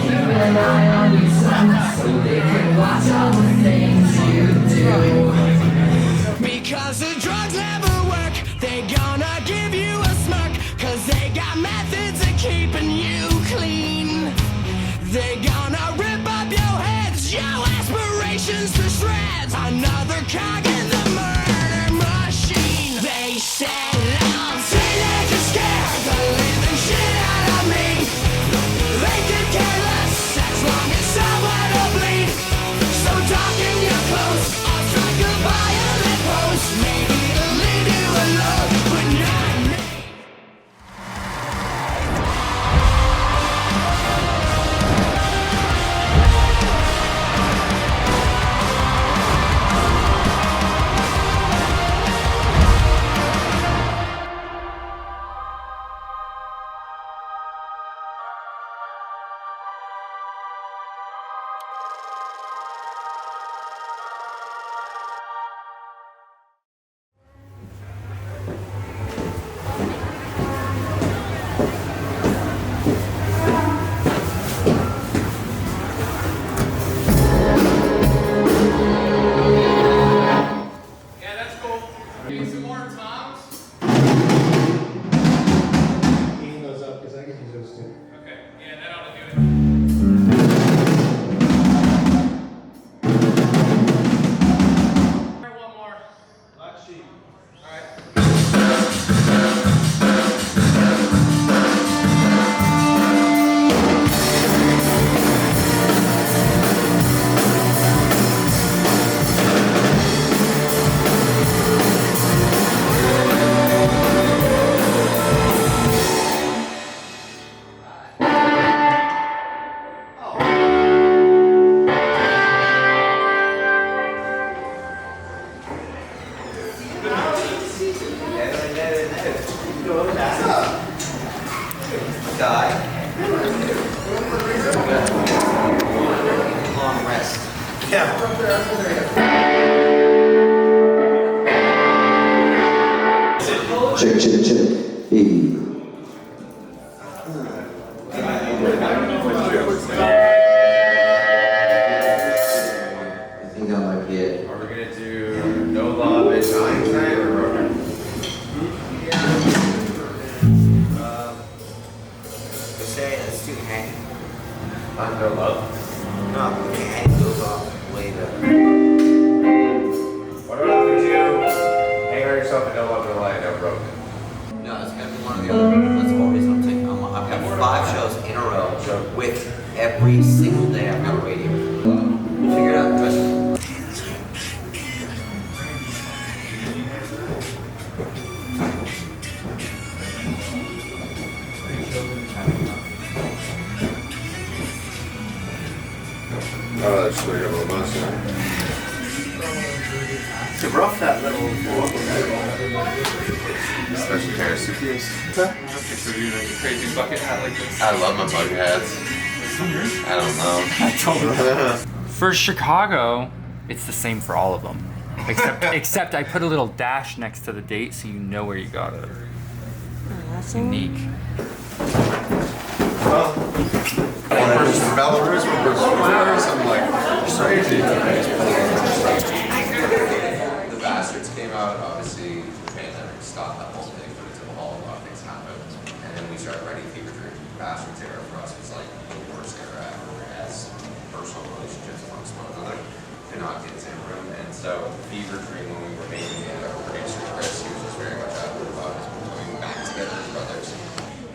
keep an eye on you so they can watch all the things you do. Because the drugs never work, they gonna give you a smirk, cause they got methods of keeping you clean. They gonna rip up your heads, your aspirations to shreds. Another cog in the murder machine. They said I'm teenagers scared the living shit out of me. They could care less as long as someone will bleed. So darken your clothes, I'll strike a violent pose. Maybe it'll leave you alone, but not me. Check, check, check. Hey. I think that might be it. Are we gonna do no law, bitch, Einstein or Rogan? They say let's do hang. On no love? No, okay, hang goes off later. What about if we do hang on yourself and no love in the light, no broken? No, it's gonna be one or the other. That's always something. I've got 5 shows in a row with every single day I've got a radio. We'll figure it out. Trust me. Oh, that's sweet, a little monster. To rough that little Special pair of suitcase. So you like a crazy bucket hat like this? I love my bug hats. I don't know. I don't know. For Chicago, it's the same for all of them. Except I put a little dash next to the date so you know where you got it. It's unique. Well, one person's from Belarus, one person's from Paris. I'm like, it's crazy. The Bastards came out, obviously, the pandemic stopped that whole thing, but until all of our things happened. And then we started writing Fever Dream. Bastards era for us was like the worst era ever as personal relationships amongst one another. Did not get in the same room. And so Fever Dream, when we were making it, our producer Chris, he was just very much out about us coming back together as brothers.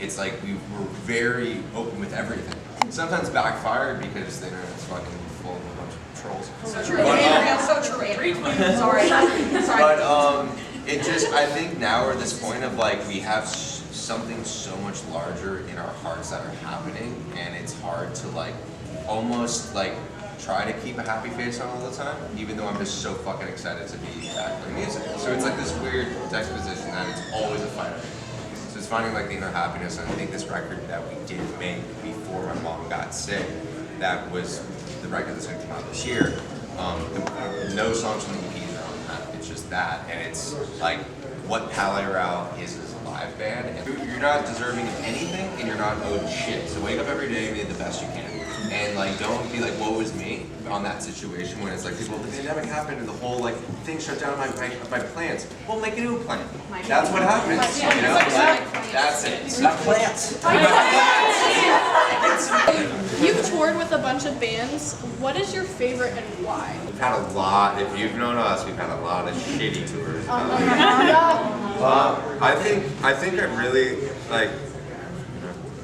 It's like we were very open with everything. Sometimes backfired because the internet's fucking full of a bunch of trolls. So true. So true. Sorry. But it just, I think now we're at this point of like we have something so much larger in our hearts that are happening, and it's hard to like almost like try to keep a happy face on all the time, even though I'm just so fucking excited to be back playing music. So it's like this weird juxtaposition that it's always a fight. So it's finding like the inner happiness, and I think this record that we did make before my mom got sick, that was the record that's gonna come out this year. No songs from the EPs are on that. It's just that, and it's like what Palaye Royale is a live band. And you're not deserving of anything, and you're not owed shit. So wake up every day and be the best you can. and like don't be like woe is me on that situation when it's like people, the pandemic happened and the whole like thing shut down my plans. Well, make a new plan. That's what happens, you know? Like, that's it. Not plants. You've toured with a bunch of bands. What is your favorite and why? We've had a lot, if you've known us, we've had a lot of shitty tours. I think I really like.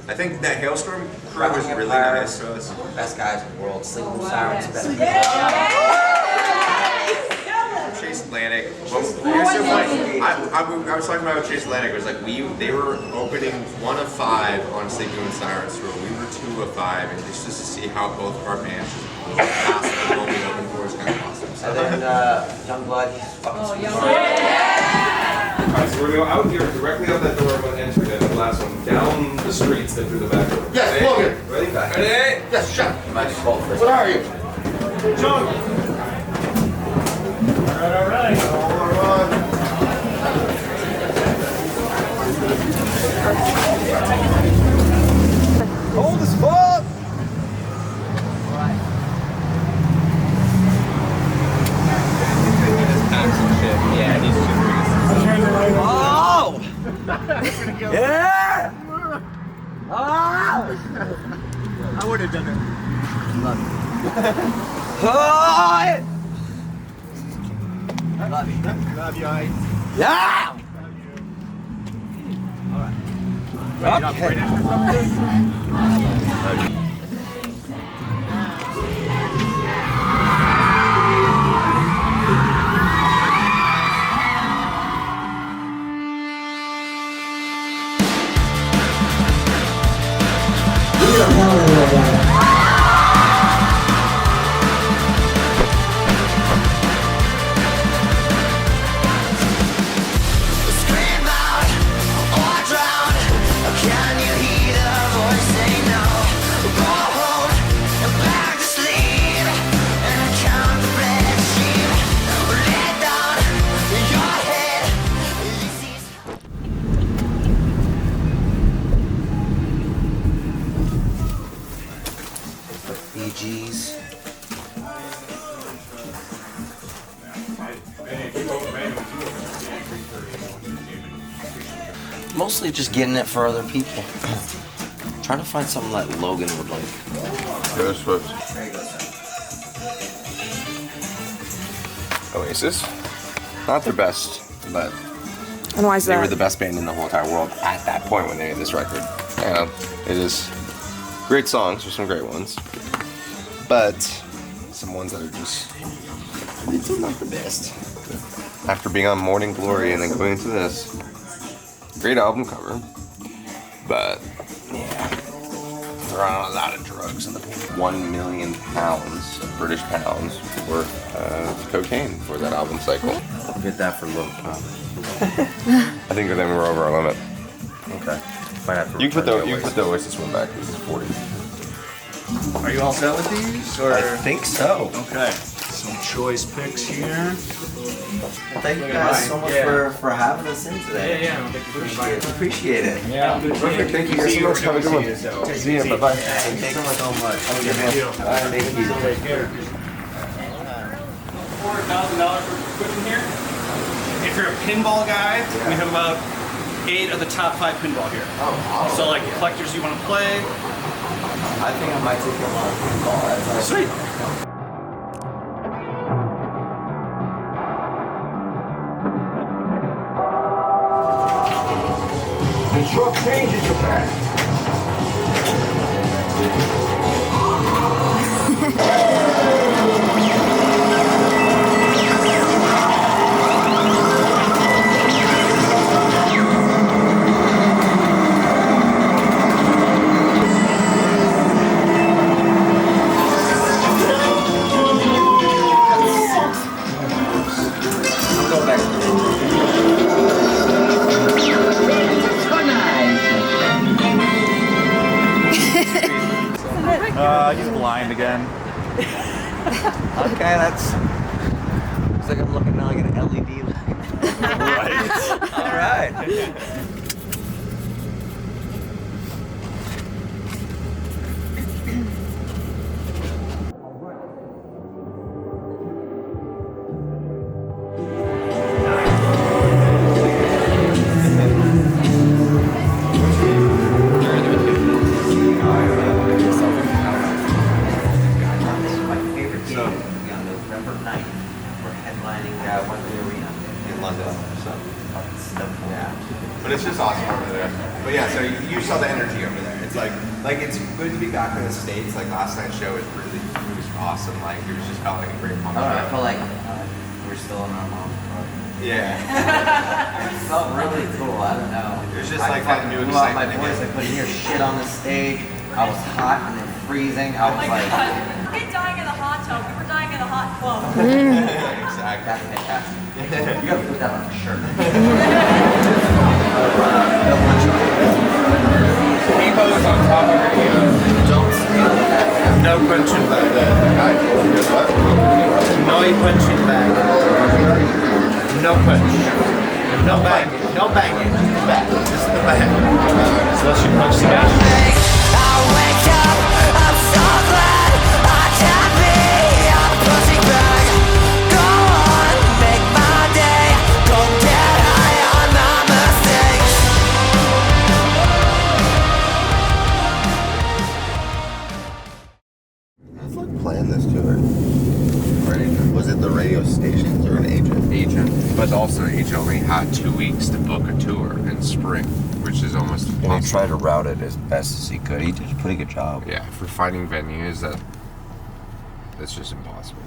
I think that Hailstorm crew was really nice to us. Best guys in the world. Sleeping with Sirens. Best Chase Atlantic. Well, here's so funny. I was talking about Chase Atlantic. It was like they were opening 1 of 5 on Sleeping with Sirens tour. We were 2 of 5, and just to see how both of our bands passed the one we opened for is kind of awesome. So. And then Youngblood. Alright, so we're gonna go out here, directly out that door when entered in, the last one, down the streets, then through the back door. Yes, Logan. Ready? Back. Ready? Yes, shot. You might just call first. What are you? John! Alright. Cold as fuck. Oh! Yeah! Oh! I would have done it. Oh! Love you, Ice. Yeah! Scream out or drown. Can you hear the voice say no? Go home and back to sleep and count the red sheep. Lay down your head. BGs. Mostly just getting it for other people. Trying to find something that Logan would like. Taylor Swift. There you go, sir. Oasis. Not their best, but And why is they that? were the best band in the whole entire world at that point when they made this record. And it is great songs, there's some great ones, but some ones that are just not the best. After being on Morning Glory and then going into this, great album cover, but yeah, they're on a lot of drugs and the 1 million pounds, British pounds, worth of cocaine for that album cycle. I'll get that for low. I think then we're over our limit. Okay. Might have to You can return put the Oasis one back because it's 40. Are you all set with these? Or I think so. okay, some choice picks here. Thank you guys so much for having us in today. Yeah. Appreciate it. Yeah. Perfect, thank you guys so much. Have a good one. See you, bye-bye. Thank you so much. Thank you. Thank you. Take care. $4,000 for equipment here. If you're a pinball guy, we have about 8 of the top 5 pinball here. Oh, awesome. So like collectors you want to play. I think I might take him on a pinball. Sweet. The short change in your back. He's blind again. Okay, that's. Looks like I'm looking now like an LED light. Right. All right. saw the energy over there. It's like it's good to be back in the States. Like last night's show was awesome. Like it was just felt like a great punk show. I felt like we're still in our mom's car. Yeah. It felt really cool. I don't know. It was just like that new blew out excitement my voice. again. I couldn't hear shit on the stage. I was hot and then freezing. I was like, We're dying in the hot tub. We were dying in the hot club. Exactly. that's fantastic. You gotta put that on a shirt. Epo's on top of radio. Don't steal that. No punching back. No punching back. No punch. No bang. No banging. Just the back. Just the back. Unless you punch the back. I wake up, I'm so glad I can't be a pussy bag. Go on, make my day. Go get high on my mistakes. How's Luke playing this tour? Was it the radio stations or an agent? Agent, but also the agent only had 2 weeks to book a tour in spring, which is almost And impossible. he tried to route it as best as he could. He did a pretty good job. Yeah, for finding venues that's just impossible.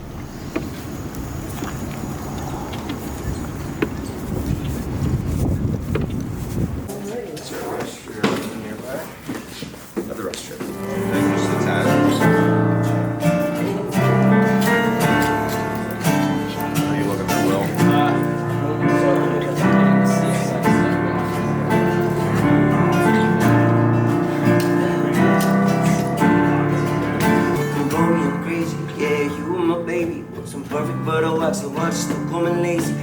Is there a restroom nearby? Another restroom. Just the time. Are you looking for Will? You know me, I'm crazy, yeah, you were my baby. Wasn't perfect, but I was, so much still coming lazy.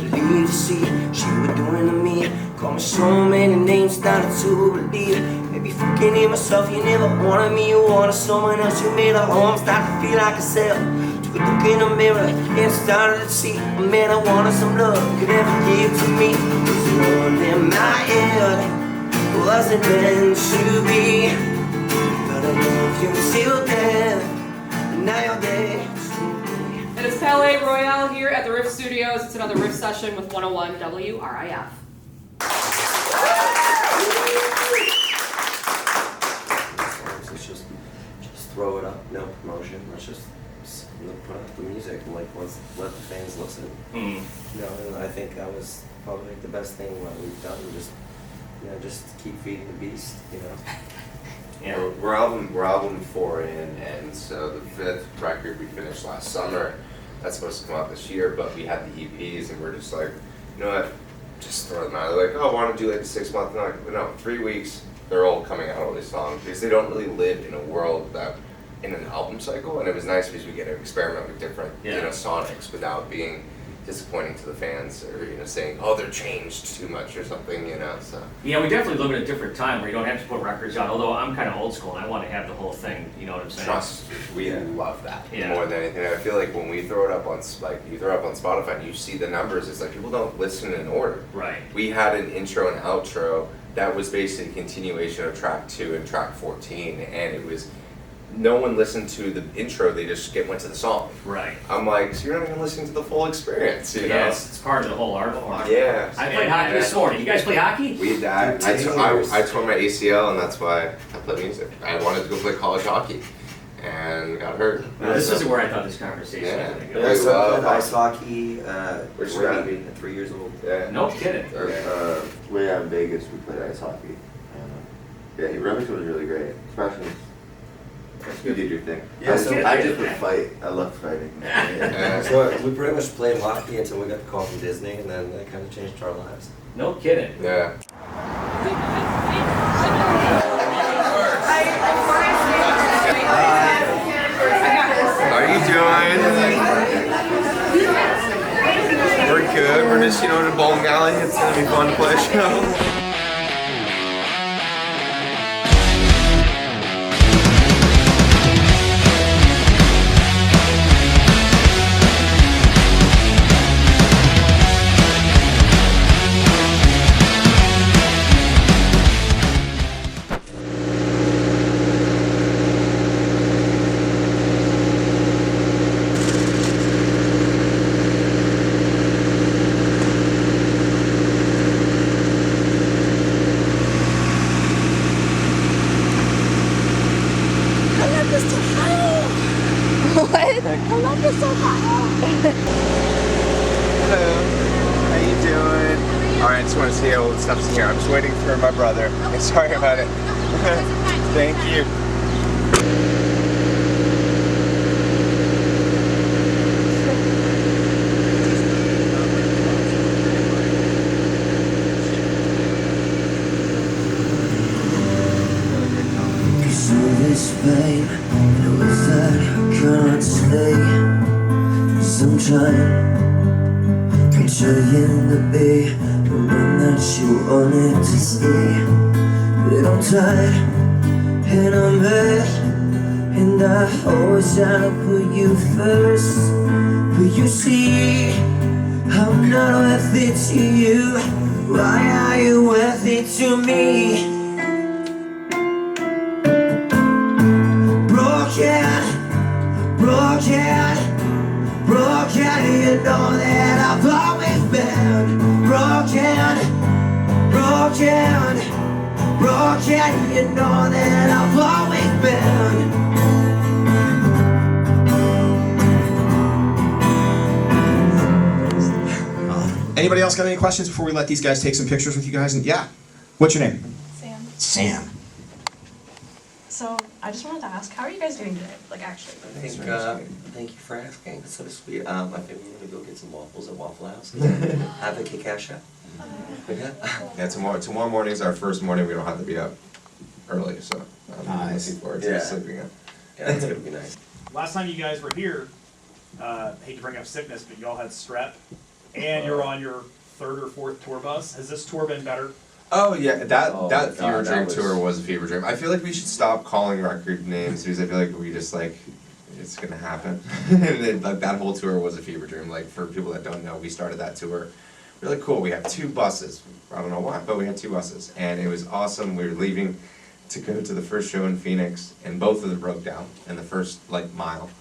Believe to see, she was doing to me. Call me so many names, started to believe. Maybe forgetting myself, you never wanted me, you wanted someone else. You made a home, started to feel like a cell. Took a look in the mirror, and started to see. Man, I wanted some love, could ever give to me. Was it all in my head? Was it meant to be? But I know if you were still there, and now you're there. And it's Palaye Royale here at the Riff Studios. It's another Riff session with 101 WRIF. Let's just throw it up, no promotion. Let's just put out the music and let's let the fans listen. You know, and I think that was probably the best thing what we've done. Just keep feeding the beast. You know. Yeah, we're album 4 in, and so the 5th record we finished last summer. That's supposed to come out this year, but we had the EPs, and we're just like, you know what? Just throw them out. They're like, oh, I want to do like a 6-month. No, like, no, 3 weeks. They're all coming out, all these songs, because they don't really live in a world that in an album cycle. And it was nice because we get to experiment with different, sonics without being disappointing to the fans or saying, oh, they're changed too much or something, So yeah, we definitely live in a different time where you don't have to put records out. Although I'm kind of old school and I want to have the whole thing. You know what I'm saying? Trust, we love that Yeah. more than anything. I feel like when we throw it up on you throw it up on Spotify and you see the numbers, it's like people don't listen in order. Right. We had an intro and outro that was basically a continuation of track 2 and track 14, and it was. No one listened to the intro, they just went to the song. Right. I'm like, so you're not even listening to the full experience, you know? Yeah, it's part of the whole art form. Yeah. I played hockey this morning. You guys play hockey? I tore my ACL, and that's why I play music. I wanted to go play college hockey, and got hurt. Now, this isn't where I thought this conversation was going to go. I also played ice hockey. Where'd you Remy, go? at 3 years old. Yeah. No kidding. Way out in Vegas, we played ice hockey. Yeah, Remington was really great, especially. You did your thing. Yeah, I just would fight. I loved fighting. So we pretty much played hockey until we got the call from Disney, and then that kind of changed our lives. No kidding. Yeah. How are you doing? We're good. We're just, in a bowling alley. It's gonna be fun to play a show. What? I love you so much. Hello. How you doing? All right, I just want to see all the stuff's here. I'm just waiting for my brother. Sorry about it. Thank you. This pain, it was that I can't stay. 'Cause I'm trying to be the one that you wanted to stay. But I'm tired and I'm hurt, and I always try to put you first. But you see, I'm not worth it to you. Why are you worth it to me? Broken, you know that I've always been broken, you know that I've always been. Anybody else got any questions before we let these guys take some pictures with you guys? And yeah, what's your name? Sam. Sam. So, I just wanted to ask, how are you guys doing today? Like, actually? Thank you for asking. That's so sweet. I think we're gonna go get some waffles at Waffle House. Have a kikasha. Yeah, tomorrow morning's our first morning we don't have to be up early, so I'm looking forward to sleeping in. Yeah, it's gonna be nice. Last time you guys were here, hate to bring up sickness, but y'all had strep, and you're on your 3rd or 4th tour bus. Has this tour been better? Oh yeah, that Fever Dream tour was a fever dream. I feel like we should stop calling record names because I feel like we just like it's gonna happen. And then, like that whole tour was a fever dream. Like for people that don't know, we started that tour. Really cool. We have 2 buses. I don't know why, but we had 2 buses, and it was awesome. We were leaving to go to the first show in Phoenix, and both of them broke down in the first like mile.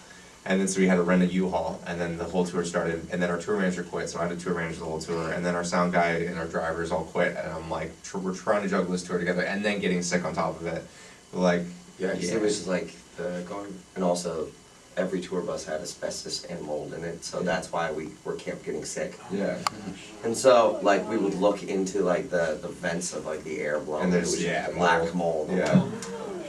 And then so we had to rent a U-Haul, and then the whole tour started, and then our tour manager quit, so I had to tour manage the whole tour, and then our sound guy and our drivers all quit, and I'm like, we're trying to juggle this tour together, and then getting sick on top of it. Like, Yeah, because it was just like going, and also every tour bus had asbestos and mold in it, so that's why we kept getting sick. Yeah. And so like we would look into like the vents of like the air blown, And there's, it was yeah, black mold. Yeah.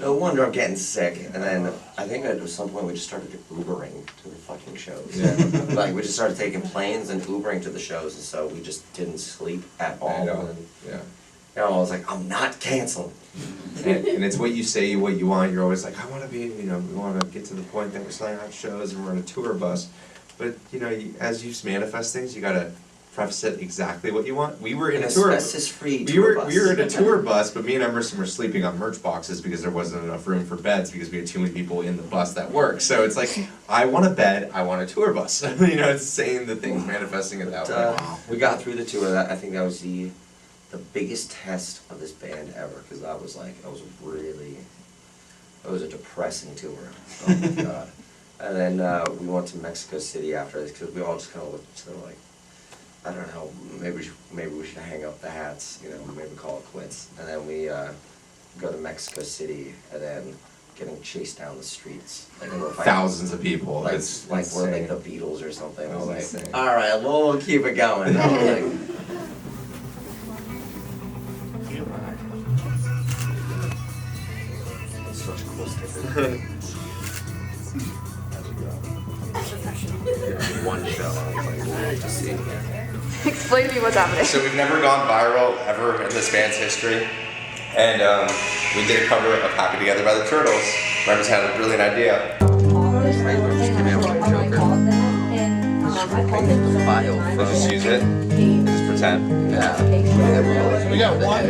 No wonder I'm getting sick. And then I think at some point we just started Ubering to the fucking shows. Yeah. Like we just started taking planes and Ubering to the shows, and so we just didn't sleep at all. I know. And, Yeah. you know, I was like, I'm not canceling. And it's what you say, what you want. You're always like, I want to be, we want to get to the point that we're selling out shows and we're on a tour bus. But, as you manifest things, you got to preface it exactly what you want. We were in a tour bus. Asbestos-free We tour were bus. we were in a tour bus, but me and Emerson were sleeping on merch boxes because there wasn't enough room for beds because we had too many people in the bus that worked. So it's like, I want a bed, I want a tour bus. It's saying the things, manifesting it that way. We got through the tour. I think that was the biggest test of this band ever, because it was a depressing tour. Oh my god. And then we went to Mexico City after this, because we all just kind of looked at each other like, I don't know, maybe we should hang up the hats, maybe call it quits. And then we go to Mexico City, and then getting chased down the streets. Like we're fighting, Thousands of people. like It's like we're like insane. the Beatles or something. I was It's like, insane. all right, we'll keep it going. I was like, such a cool sticker. One show, I was like, we'll have to see it again. Explain to me what's happening. So we've never gone viral ever in this band's history. And we did a cover of Happy Together by the Turtles. Members had a brilliant idea. Let's just use it. Just pretend. Yeah. We got one.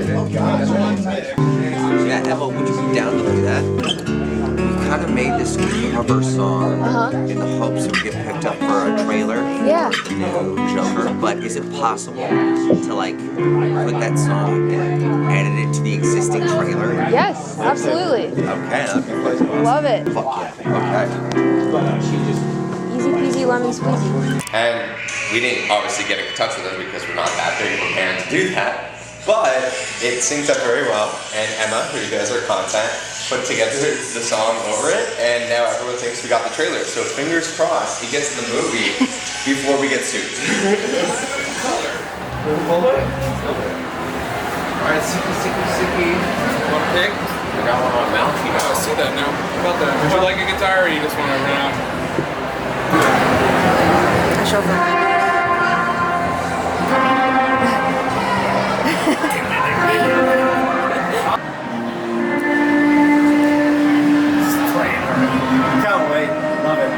Yeah, Emma, would you be down to do that? We kind of made this cover song in the hopes it would get picked up for a trailer. Yeah. The new Joker, but is it possible to like put that song and edit it to the existing trailer? Yes, absolutely. Okay, that'd be quite awesome. Love it. Fuck yeah. Okay. Easy peasy lemon squeezy. And we didn't obviously get in touch with them because we're not that big of a band to do that. But it syncs up very well. And Emma, who you guys are content, put together the song over it. And now everyone thinks because we got the trailer. So fingers crossed he gets the movie before we get sued. Alright, Sicky. Want to pick? I got one on mount. I see that now. How about that? Would you like a guitar or you just want to run out? I shall run. Can't wait. Love it.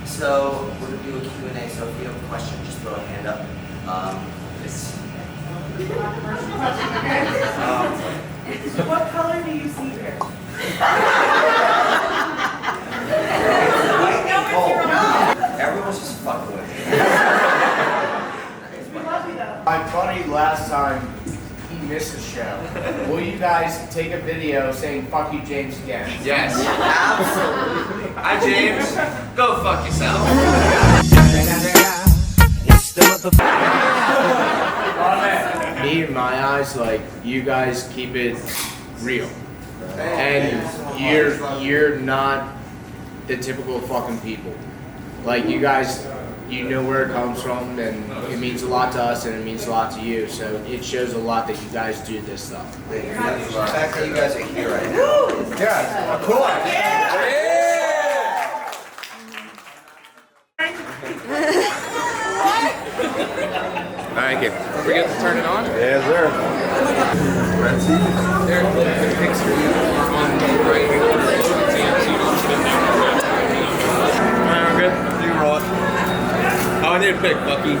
So we're gonna do a Q&A, so if you have a question, just throw a hand up. What color do you see here? Everyone's just fucking with me. My buddy last time, he missed a show. Will you guys take a video saying "fuck you, James" again? Yes, absolutely. Hi, James. Go fuck yourself. Me, in my eyes, like, you guys keep it real. And you're not the typical fucking people. Like, you guys, you know where it comes from, and it means a lot to us, and it means a lot to you. So it shows a lot that you guys do this stuff. The fact that you guys are here right now. Yeah, of course. Thank you. Don't forget to turn it on. Yes, sir. There, the picture on the right corner of the team, so you don't sit down. Alright, we're good? You roll it. Oh, I need a pick, Bucky.